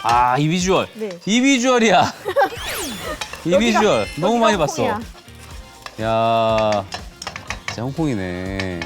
아, 이 비주얼. 네. 이 비주얼이야. 이 비주얼. 너무 많이 봤어. 홍콩이야. 야, 진짜 홍콩이네.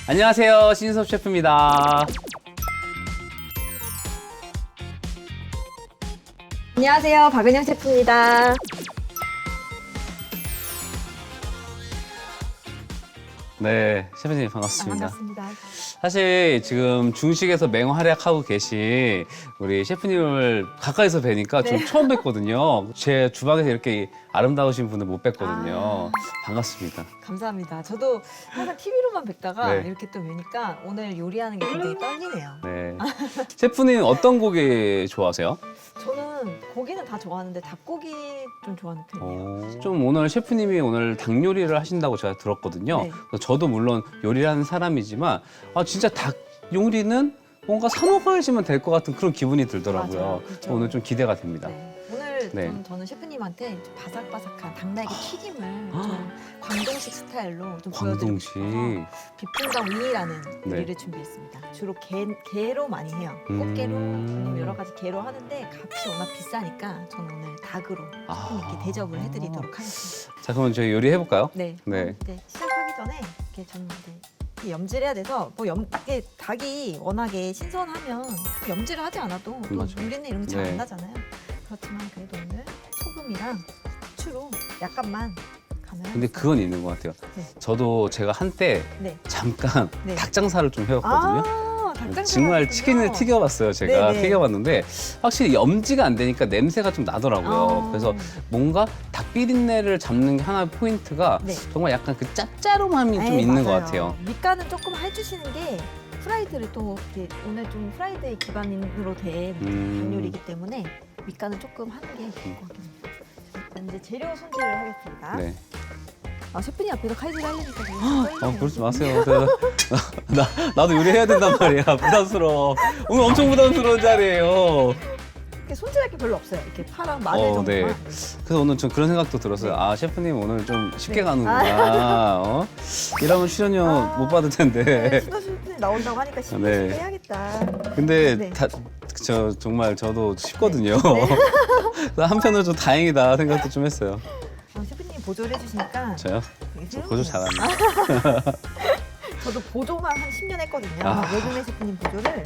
안녕하세요, 신섭 셰프입니다. 안녕하세요, 박은영 셰프입니다. 네, 셰프님 반갑습니다. 반갑습니다. 사실 지금 중식에서 맹활약하고 계신 우리 셰프님을 가까이서 뵈니까 좀 네. 처음 뵙거든요. 제 주방에서 이렇게 아름다우신 분을 못 뵙거든요. 반갑습니다. 감사합니다. 저도 항상 TV로만 뵙다가 네. 이렇게 또 뵈니까 오늘 요리하는 게 굉장히 떨리네요. 네. 셰프님 어떤 고기 좋아하세요? 저는 고기는 다 좋아하는데 닭고기 좀 좋아하는 편이에요. 좀 오늘 셰프님이 오늘 닭 요리를 하신다고 제가 들었거든요. 네. 그래서 저도 물론 요리를 하는 사람이지만 진짜 닭 요리는 뭔가 사 먹어야지만 될 것 같은 그런 기분이 들더라고요. 맞아요. 그렇죠. 오늘 좀 기대가 됩니다. 네. 오늘 네. 저는 셰프님한테 좀 바삭바삭한 닭날개 튀김을 좀 광동식 스타일로 좀 보여드리고 광동식. 싶어서 비풍당 윙이라는 네. 요리를 준비했습니다. 주로 게로 많이 해요. 꽃게로 아니면 여러 가지 게로 하는데 값이 워낙 비싸니까 저는 오늘 닭으로 셰프님께 대접을 해드리도록 하겠습니다. 자, 그럼 저희 요리해 볼까요? 네. 네. 이제 시작하기 전에 이렇게 저는 이제 염지를 해야 돼서 이게 닭이 워낙에 신선하면 염지를 하지 않아도 또 맞아요. 누린내 이런 게 잘 안 네. 나잖아요. 그렇지만 그래도 오늘 소금이랑 후추로 약간만 간을 근데 하겠습니다. 그건 있는 것 같아요. 네. 저도 제가 한때 네. 잠깐 네. 닭 장사를 좀 해왔거든요. 닭장사를 정말 하셨군요. 치킨을 튀겨봤어요. 제가 네네. 튀겨봤는데 확실히 염지가 안 되니까 냄새가 좀 나더라고요. 아. 그래서 뭔가 닭 비린내를 잡는 게 하나의 포인트가 네. 정말 약간 그 짭짤함이 좀 네, 있는 것 맞아요. 같아요. 밑간은 조금 해주시는 게 프라이드를 또 이렇게 오늘 좀 프라이드 기반으로 된 닭 요리이기 때문에 밑간은 조금 하는 게 좋을 것 같습니다. 자, 이제 재료 손질을 하겠습니다. 네. 셰프님 앞에서 칼질 하려니까 그러지 마세요. 나도 요리해야 된단 말이야. 부담스러워. 오늘 엄청 부담스러운 자리예요. 이렇게 손질할 게 별로 없어요. 이렇게 파랑 마늘 정도만. 네. 그래서 오늘 좀 그런 생각도 들었어요. 네. 셰프님 오늘 좀 쉽게 네. 가는구나. 이러면 출연료 못 받을 텐데. 신호 셰프님 나온다고 하니까 쉽게 네. 해야겠다. 근데 네. 정말 저도 쉽거든요. 네. 그래서 한편으로 좀 다행이다 생각도 좀 했어요. 셰프님 보조를 해주시니까 저요? 되게 저 새로운 보조 거예요. 잘하네. 저도 보조만 한 10년 했거든요. 아. 외국인 셰프님 보조를.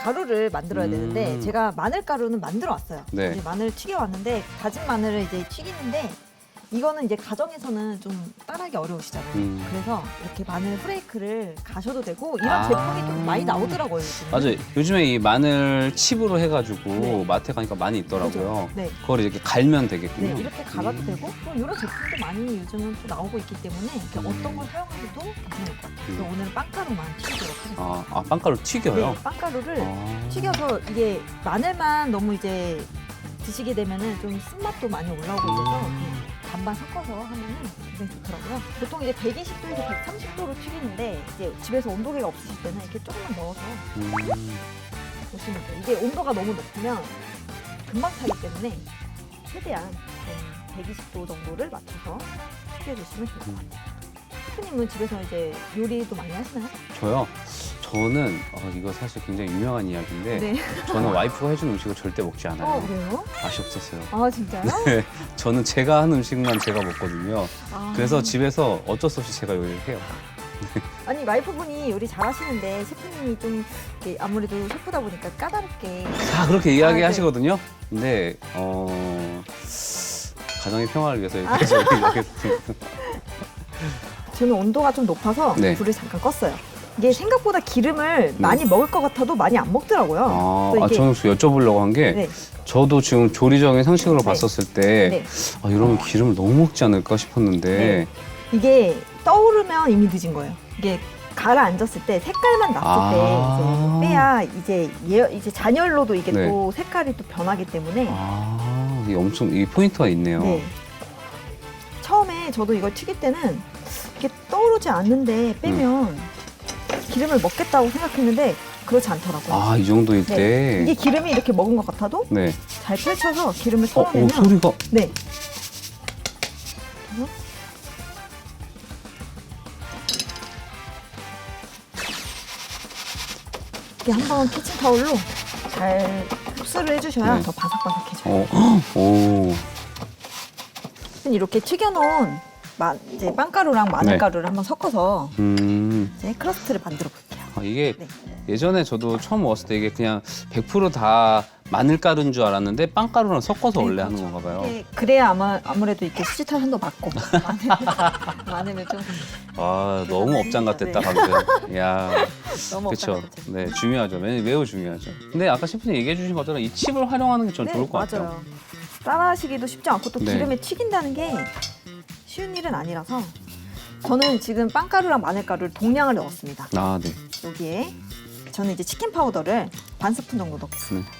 가루를 만들어야 되는데 제가 마늘 가루는 만들어 왔어요. 네. 이제 마늘 튀겨 왔는데 다진 마늘을 이제 튀기는데 이거는 이제 가정에서는 좀 따라하기 어려우시잖아요. 그래서 이렇게 마늘 프레이크를 가셔도 되고 이런 제품이 좀 많이 나오더라고요. 요즘에. 맞아요. 요즘에 이 마늘 칩으로 해가지고 네. 마트에 가니까 많이 있더라고요. 네. 그걸 이렇게 갈면 되겠군요. 네, 이렇게 갈아도 되고 또 이런 제품도 많이 요즘은 또 나오고 있기 때문에 이렇게 어떤 걸 사용해도 괜찮을 것 같아요. 그래서 오늘은 빵가루만 튀기도록 하겠습니다. 빵가루 튀겨요? 네, 빵가루를 아. 튀겨서 이게 마늘만 너무 이제 드시게 되면은 좀 쓴맛도 많이 올라오고 있어서 이렇게 반반 섞어서 하면은 굉장히 좋더라고요. 보통 이제 120도에서 130도로 튀기는데 이제 집에서 온도계가 없으실 때는 이렇게 조금만 넣어서 보시면 돼요. 이게 온도가 너무 높으면 금방 타기 때문에 최대한 120도 정도를 맞춰서 튀겨주시면 좋을 것 같아요. 셰프님은 집에서 이제 요리도 많이 하시나요? 저요? 저는 이거 사실 굉장히 유명한 이야기인데 네. 저는 와이프가 해준 음식을 절대 먹지 않아요. 그래요? 맛이 없었어요. 아, 진짜요? 네, 저는 제가 한 음식만 제가 먹거든요. 아. 그래서 집에서 어쩔 수 없이 제가 요리를 해요. 아니 와이프분이 요리 잘하시는데 셰프님이 좀 이렇게 아무래도 셰프다 보니까 까다롭게 다 그렇게 이야기하시거든요. 네. 근데 가정의 평화를 위해서 이렇게 이야기했습니다. 지금 온도가 좀 높아서 네. 불을 잠깐 껐어요. 이게 생각보다 기름을 많이 먹을 것 같아도 많이 안 먹더라고요. 그래서 이게- 저는 여쭤보려고 한 게 네. 저도 지금 조리적인 상식으로 네. 봤었을 때 네. 이러면 기름을 너무 먹지 않을까 싶었는데 네. 이게 떠오르면 이미 늦은 거예요. 이게 가라앉았을 때 색깔만 났을 때 이제 빼야 이제 잔열로도 이게 네. 또 색깔이 또 변하기 때문에 이게 엄청 이 포인트가 있네요. 네. 처음에 저도 이걸 튀길 때는 이렇게 떠오르지 않는데 빼면 기름을 먹겠다고 생각했는데 그렇지 않더라고요. 아, 이 정도일 네. 때. 이게 기름이 이렇게 먹은 것 같아도 네. 잘 펼쳐서 기름을 오, 털어내면 소리가. 네. 이렇게 한번 키친타올로 잘 흡수를 해주셔야 네. 더 바삭바삭해져요. 오. 이렇게 튀겨놓은 이제 빵가루랑 마늘가루를 한번 섞어서 이제 크러스트를 만들어 볼게요. 아, 이게 네. 예전에 저도 처음 먹었을 때 이게 그냥 100%다 마늘가루인 줄 알았는데 빵가루랑 섞어서 네, 원래 그렇죠. 하는 건가 봐요. 이게 그래야 아무래도 이렇게 수지타산도 맞고 마늘을 좀 아, 너무 업장 같았다, 방금. 야, 너무 그렇죠. 없잖아요. 네, 중요하죠. 매우 중요하죠. 근데 아까 셰프님 얘기해 주신 것처럼 이 칩을 활용하는 게 전 네, 좋을 것 같아요. 맞아요. 따라하시기도 쉽지 않고 또 네. 기름에 튀긴다는 게 쉬운 일은 아니라서 저는 지금 빵가루랑 마늘가루를 동량을 넣었습니다. 아, 네. 여기에 저는 이제 치킨 파우더를 반 스푼 정도 넣겠습니다. 네.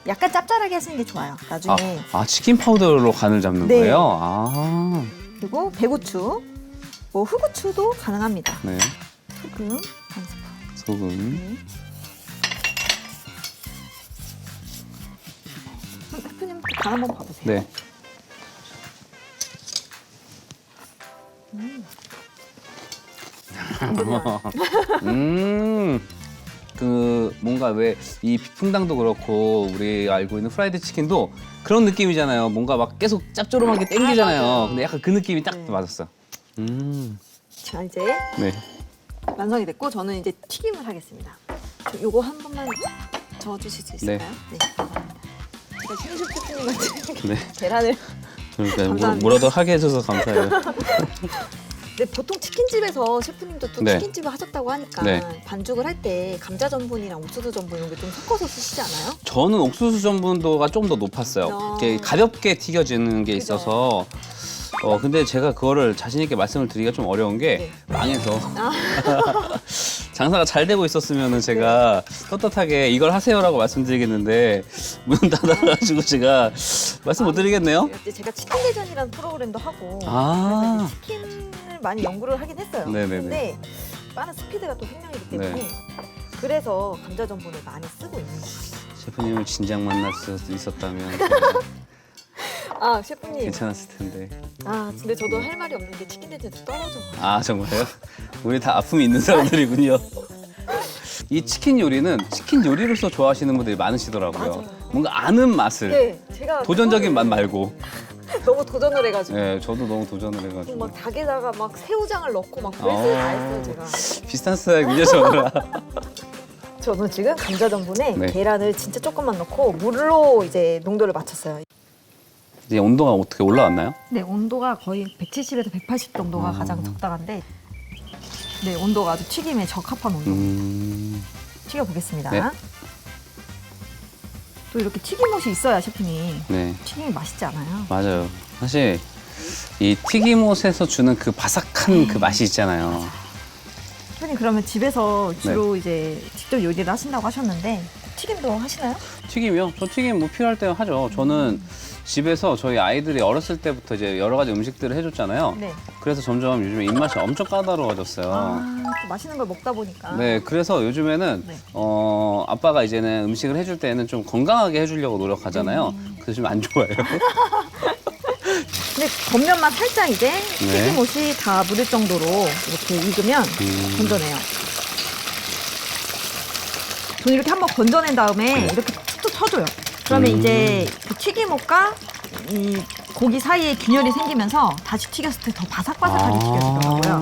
약간 짭짤하게 하시는 게 좋아요. 나중에. 치킨 파우더로 간을 잡는 네. 거예요? 아, 그리고 배고추, 뭐 후고추도 가능합니다. 네. 소금 반 스푼. 소금. 셰프님 간 한번 봐보세요. 네. 뭔가 왜 이 비풍당도 그렇고 우리 알고 있는 프라이드 치킨도 그런 느낌이잖아요. 뭔가 막 계속 짭조름하게 땡기잖아요. 맞아요. 근데 약간 그 느낌이 딱 네. 맞았어. 자 이제 네. 완성이 됐고 저는 이제 튀김을 하겠습니다. 요거 한 번만 저어주실 수 있을까요? 네. 감사합니다. 제가 신주 셰프님한테 네. 계란을 그러니까 감사합니다. 뭐라도 하게 해줘서 감사해요. 네, 보통 치킨집에서 셰프님도 또 네. 치킨집을 하셨다고 하니까 네. 반죽을 할 때 감자 전분이랑 옥수수 전분 이런 게 좀 섞어서 쓰시지 않아요? 저는 옥수수 전분도가 좀 더 높았어요. 이게 가볍게 튀겨지는 게 그죠. 있어서. 근데 제가 그거를 자신 있게 말씀을 드리기가 좀 어려운 게 네. 망해서 아, 장사가 잘 되고 있었으면은 제가 떳떳하게 이걸 하세요라고 말씀드리겠는데 문 닫아가지고 제가 말씀 못 드리겠네요. 이제 제가 치킨 대전이라는 프로그램도 하고 아. 그래서 이제 치킨을 많이 연구를 하긴 했어요. 네네네. 근데 빠른 스피드가 또 생명이기 때문에 그래서 감자 전분을 많이 쓰고 있는 거예요. 셰프님을 진작 만날 수 있었다면 아 셰프님. 괜찮았을 텐데. 아 근데 저도 할 말이 없는 게 치킨 대전에서 떨어져. 아, 정말요? 우리 다 아픔이 있는 사람들이군요. 이 치킨 요리는 치킨 요리로서 좋아하시는 분들이 많으시더라고요. 맞아요. 뭔가 아는 맛을. 네, 제가 도전적인 맛 말고. 너무 도전을 해가지고. 네, 저도 너무 도전을 해가지고. 막 닭에다가 막 새우장을 넣고 막 별짓을 다 했어요 제가. 비슷한 스타일이군요, 저랑. 저는 지금 감자 전분에 네. 계란을 진짜 조금만 넣고 물로 이제 농도를 맞췄어요. 이제 온도가 어떻게 올라왔나요? 네, 온도가 거의 170에서 180 정도가 가장 적당한데, 네, 온도가 아주 튀김에 적합한 온도. 튀겨 보겠습니다. 네. 또 이렇게 튀김옷이 있어야 셰프님 네, 튀김이 맛있지 않아요? 맞아요. 사실 이 튀김옷에서 주는 그 바삭한 그 맛이 있잖아요. 셰프님 그러면 집에서 주로 이제 직접 요리를 하신다고 하셨는데 튀김도 하시나요? 튀김이요? 저 튀김 뭐 필요할 때 하죠. 저는 집에서 저희 아이들이 어렸을 때부터 이제 여러 가지 음식들을 해줬잖아요. 네. 그래서 점점 요즘에 입맛이 엄청 까다로워졌어요. 아, 또 맛있는 걸 먹다 보니까. 네, 그래서 요즘에는 네. 아빠가 이제는 음식을 해줄 때는 좀 건강하게 해주려고 노력하잖아요. 그래서 좀 안 좋아해요. 근데 겉면만 살짝 이제 네. 튀김옷이 다 묻을 정도로 이렇게 익으면 건져내요. 저는 이렇게 한번 건져낸 다음에 이렇게 툭툭 쳐줘요. 그러면 이제 그 튀김옷과 이 고기 사이에 균열이 생기면서 다시 튀겼을 때 더 바삭바삭하게 튀겨지더라고요.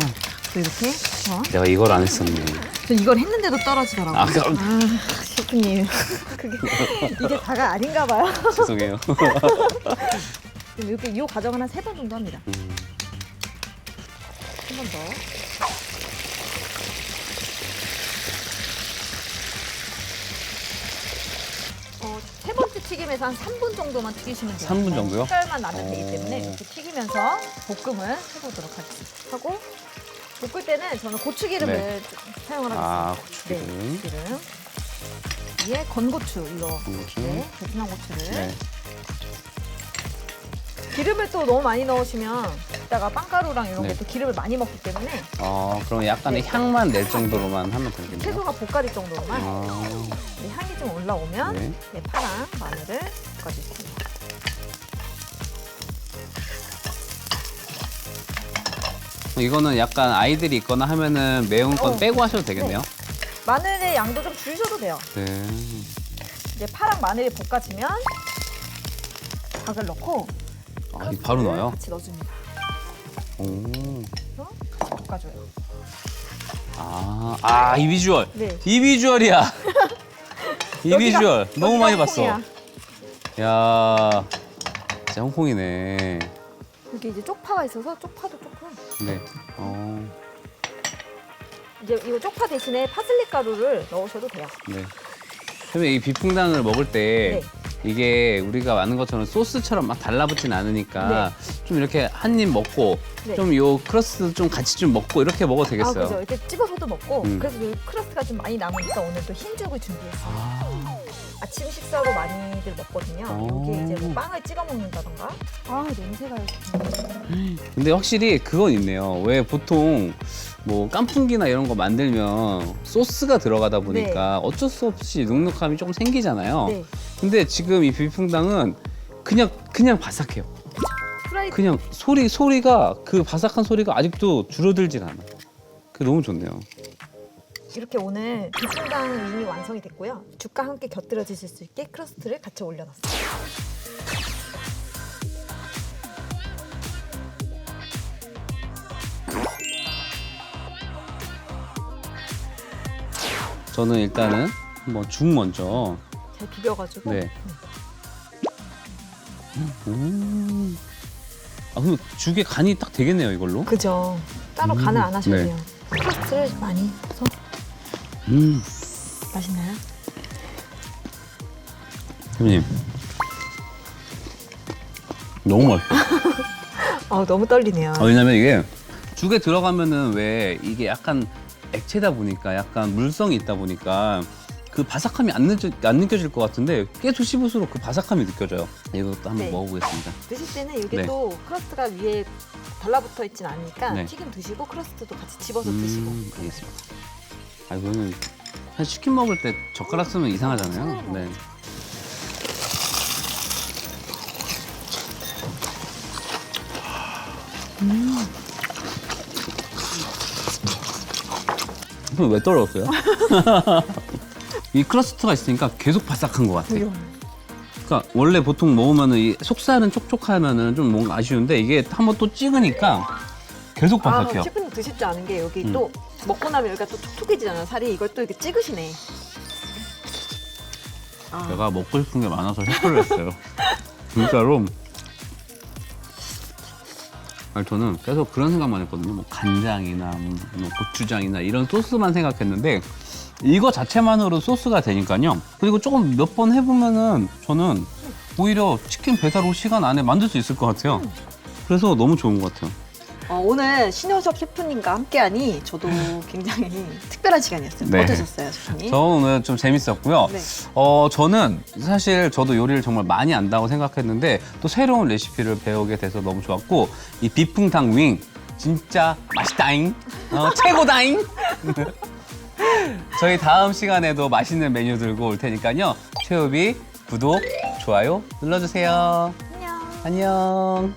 그래서 이렇게 해서 내가 이걸 안 했었네. 전 이걸 했는데도 떨어지더라고요. 아, 그럼 셰프님 이게 다가 아닌가 봐요. 죄송해요. 이렇게 이 과정은 한 3번 정도 합니다. 한 번 더. 세 번째 튀김에서 한 3분 정도만 튀기시면 돼요. 3분 정도요? 색깔만 나면 되기 때문에 오. 이렇게 튀기면서 볶음을 해보도록 하겠습니다. 하고 볶을 때는 저는 고추기름을 네. 사용을 하겠습니다. 아, 고추기름. 네, 기름. 위에 건고추 이거. 건고추. 네, 베트남 고추를. 네. 기름을 또 너무 많이 넣으시면 이따가 빵가루랑 이런 네. 게 또 기름을 많이 먹기 때문에 그럼 약간의 네. 향만 낼 정도로만 하면 되겠네요. 채소가 볶아질 정도로만 아, 네, 향이 좀 올라오면 네. 네, 파랑 마늘을 볶아주세요. 이거는 약간 아이들이 있거나 하면은 매운 건 빼고 하셔도 되겠네요. 마늘의 양도 좀 줄여도 돼요. 네. 이제 파랑 마늘이 볶아지면 닭을 넣고 아, 이거 바로 넣어요? 같이 넣어줍니다. 오. 그래서 볶아줘요. 이 비주얼. 네. 이 비주얼이야. 이 여기가- 비주얼 너무 여기가 많이 봤어. 홍콩이야. 야, 진짜 홍콩이네. 여기 이제 쪽파가 있어서 쪽파도 조금. 네. 이제 이거 쪽파 대신에 파슬리 가루를 넣으셔도 돼요. 네. 그러면 이 비풍당을 먹을 때 네. 이게 우리가 아는 것처럼 소스처럼 막 달라붙진 않으니까 좀 이렇게 한 입 먹고 네. 좀 요 크러스트 좀 같이 좀 먹고 이렇게 먹어도 되겠어요. 그죠. 이렇게 찍어서도 먹고 음. 그래서 이 크러스트가 좀 많이 남으니까 오늘 또 흰죽을 준비했어요. 아, 아침 식사로 많이들 먹거든요. 오. 여기에 이제 뭐 빵을 찍어 먹는다던가. 냄새가 이렇게. 근데 확실히 그건 있네요. 왜 보통 뭐 깐풍기나 이런 거 만들면 소스가 들어가다 보니까 어쩔 수 없이 눅눅함이 조금 생기잖아요. 네. 근데 지금 이 비풍당은 그냥 바삭해요. 프라이드 그냥 소리가 그 바삭한 소리가 아직도 줄어들질 않아. 그게 너무 좋네요. 이렇게 오늘 비풍당 윙이 완성이 됐고요. 죽과 함께 곁들여지실 수 있게 크러스트를 같이 올려놨어요. 저는 일단은 한번 죽 먼저. 잘 비벼가지고. 네. 그럼 죽에 간이 딱 되겠네요, 이걸로. 그죠. 따로 간을 안 하셔도 네. 돼요. 크러스트를 많이 넣어서 음, 맛있나요? 선생님. 너무 맛있어. 너무 떨리네요. 왜냐면 이게 죽에 들어가면은 왜 이게 약간 액체다 보니까 약간 물성이 있다 보니까 그 바삭함이 안 느껴질 것 같은데 계속 씹을수록 그 바삭함이 느껴져요. 이것도 한번 네. 먹어보겠습니다. 드실 때는 이게 네. 또 크러스트가 위에 달라붙어 있진 않으니까 네. 튀김 드시고 크러스트도 같이 집어서 드시고. 알겠습니다. 이거는 사실 치킨 먹을 때 젓가락 쓰면 이상하잖아요. 네. 그럼 왜 떨어졌어요? 이 크러스트가 있으니까 계속 바삭한 것 같아. 그러니까 원래 보통 먹으면은 이 속살은 촉촉하면은 좀 뭔가 아쉬운데 이게 한번 또 찍으니까 계속 바삭해요. 셰프님 드실 줄 아는 게 여기 음. 또 먹고 나면 여기가 또 촉촉해지잖아요. 살이 이걸 또 이렇게 찍으시네. 제가 먹고 싶은 게 많아서 셰프를 했어요. 진짜로. 저는 계속 그런 생각만 했거든요. 뭐 간장이나 뭐 고추장이나 이런 소스만 생각했는데 이거 자체만으로 소스가 되니까요. 그리고 조금 몇 번 해보면은 저는 오히려 치킨 배달 올 시간 안에 만들 수 있을 것 같아요. 그래서 너무 좋은 것 같아요. 오늘 신효섭 셰프님과 함께하니 저도 굉장히 특별한 시간이었어요. 네. 어떠셨어요, 셰프님? 저 오늘 좀 재밌었고요. 네. 저는 사실 저도 요리를 정말 많이 안다고 생각했는데 또 새로운 레시피를 배우게 돼서 너무 좋았고 이 비풍탕 윙 진짜 맛있다잉. 최고다잉. 저희 다음 시간에도 맛있는 메뉴 들고 올 테니까요. 최우비 구독, 좋아요 눌러주세요. 안녕. 안녕.